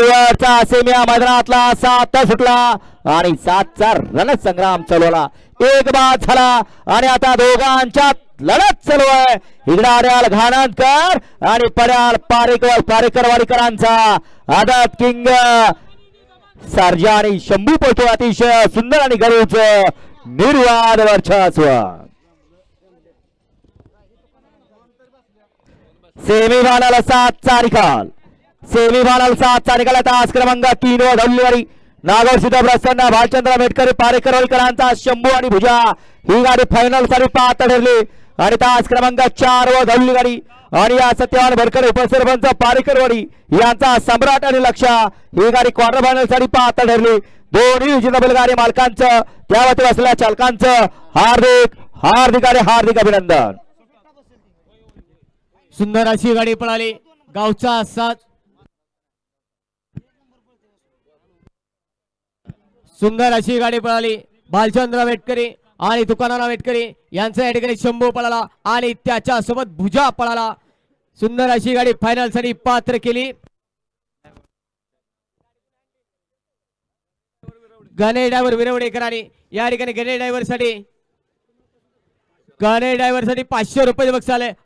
शेवटचा सेमी मैदानातला 7 सुटला आणि 7चा रणसंग्राम चालवला. एक बाद झाला आणि आता दोघांच्यात लढत चालू आहे. इकडे आर्याल घाणकर आणि पड्याल पारेकर वाडीकरांचा आदत किंग सर्जा आणि शंभू पळतो. अतिशय सुंदर आणि गरुच निर्वाद वर्चस्व. सेमीफायनल 7चा निकाल. सेमीफायनल 7चा निकाल. तास क्रमांक 3 व धवलीवाडी नागोर सिद्ध प्रसन्न भालचंद्र मेटकरी पारेकर वाडीकरांचा शंभू आणि भुजा ही गाडी फायनल साठी पात्र ठरली. आणि तास क्रमांक 4 व धवलीवाडी आणि या सत्यवान भरकर उपसरपंच पारेकरवाडी यांचा सम्राट आणि लक्ष ही गाडी क्वार्टर फायनल साठी पात्र ठरली. दोन्ही विजेता बैलगाडी मालकांचं त्यावरती असलेल्या चालकांचं हार्दिक अभिनंदन. सुंदर अशी गाडी पळाली. गावचा साथ सुंदर अशी गाडी पळाली. भालचंद्र मेटकरी आणि तुकाराम मेटकरी यांचा या ठिकाणी शंभू पळाला आणि त्याच्या सोबत भुजा पळाला. सुंदर अशी गाडी फायनल साठी पात्र केली. गणेश ड्रायव्हर विरवडेकरांनी या ठिकाणी गणेश ड्रायव्हर साठी 500 रुपये बक्षीस आले.